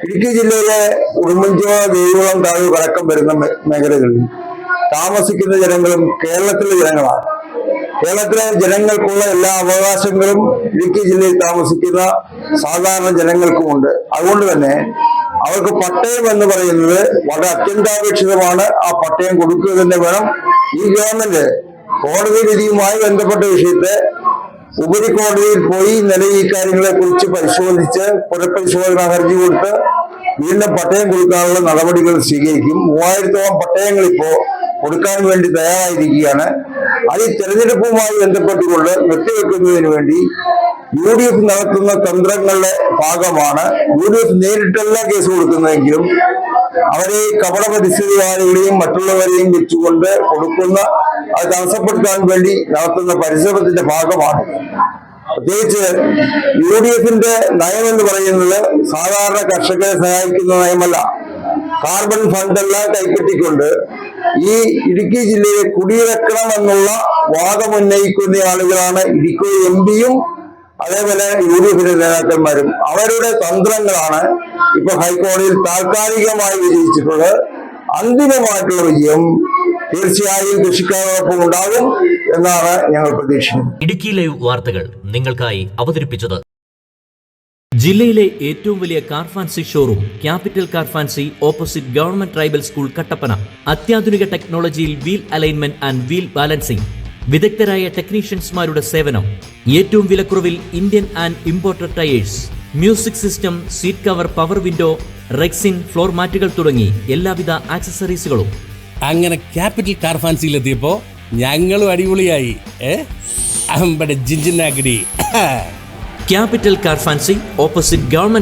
ഇടുക്കി ജില്ലയിലെ ഉടുമ്പൻചോല ദേവികുളം താലൂക്ക് അടക്കം വരുന്ന മേഖലകളിൽ താമസിക്കുന്ന ജനങ്ങളും കേരളത്തിലെ ജനങ്ങളാണ്. കേരളത്തിലെ ജനങ്ങൾക്കുള്ള എല്ലാ അവകാശങ്ങളും ഇടുക്കി ജില്ലയിൽ താമസിക്കുന്ന സാധാരണ ജനങ്ങൾക്കുമുണ്ട്. അതുകൊണ്ട് തന്നെ അവർക്ക് പട്ടയം എന്ന് പറയുന്നത് വളരെ അത്യന്താപേക്ഷിതമാണ്. ആ പട്ടയം കൊടുക്കുക തന്നെ വേണം. ഈ ഗവൺമെന്റ് കോടതി വിധിയുമായി ബന്ധപ്പെട്ട വിഷയത്തെ ഉപരിക്കോടതിയിൽ പോയി ഇന്നലെ ഈ കാര്യങ്ങളെ കുറിച്ച് പരിശോധിച്ച് പുനഃപരിശോധന ഹർജി കൊടുത്ത് വീണ്ടും പട്ടയം കൊടുക്കാനുള്ള നടപടികൾ സ്വീകരിക്കും. 3000-ഓളം പട്ടയങ്ങൾ ഇപ്പോ കൊടുക്കാൻ വേണ്ടി തയ്യാറായിരിക്കുകയാണ്. അത് ഈ തെരഞ്ഞെടുപ്പുമായി ബന്ധപ്പെട്ടുകൊണ്ട് നിർത്തിവെക്കുന്നതിന് വേണ്ടി UDF നടത്തുന്ന തന്ത്രങ്ങളുടെ ഭാഗമാണ്. UDF നേരിട്ടല്ല കേസ് കൊടുക്കുന്നതെങ്കിലും അവരെ കപട പരിസ്ഥിതിവാദികളെയും മറ്റുള്ളവരെയും വെച്ചുകൊണ്ട് കൊടുക്കുന്ന അത് തടസ്സപ്പെടുത്താൻ വേണ്ടി നടത്തുന്ന പരിശ്രമത്തിന്റെ ഭാഗമാണ്. പ്രത്യേകിച്ച് UDFന്റെ നയം എന്ന് പറയുന്നത് സാധാരണ കർഷകരെ സഹായിക്കുന്ന നയമല്ല. കാർബൺ ഫണ്ടെല്ലാം കൈപ്പറ്റിക്കൊണ്ട് ഈ ഇടുക്കി ജില്ലയെ കുടിയിറക്കണം എന്നുള്ള വാദം ഉന്നയിക്കുന്ന ആളുകളാണ് ഇടുക്കി MP-യും അതേപോലെ UDFന്റെ നേതാക്കന്മാരും. അവരുടെ തന്ത്രങ്ങളാണ് ഇപ്പൊ ഹൈക്കോടതിയിൽ താൽക്കാലികമായി വിജയിച്ചിട്ടുള്ളത്. അന്തിമമായിട്ടുള്ള വിജയം തീർച്ചയായും കൃഷിക്കാരോടൊപ്പം ഉണ്ടാകും എന്നാണ് ഞങ്ങൾ പ്രതീക്ഷിക്കുന്നത്. ഇടുക്കി ലൈവ് വാർത്തകൾ നിങ്ങൾക്കായി അവതരിപ്പിച്ചത് ജില്ലയിലെ ഏറ്റവും വലിയ car fancy showroom capital car fancy, opposite government tribal school, Kattappana. അത്യാധുനിക ടെക്നോളജിയിൽ wheel alignment and wheel balancing, വിദഗ്ധരായ ടെക്നീഷ്യൻസ്മാരുടെ സേവനം, ഏറ്റവും വിലക്കുറവിൽ Indian and imported tyres, music system, seat cover, power window, rexine, floor മാറ്റുകൾ തുടങ്ങി എല്ലാവിധ ആക്സസറീസുകളും. അങ്ങനെ ക്യാപിറ്റൽ കാർ ഫാൻസിയിലെത്തിയപ്പോ ഞങ്ങളും അടിപൊളിയായി. അമ്പടെ ജിഞ്ചിനാക്കടി. Capital car fancy, opposite government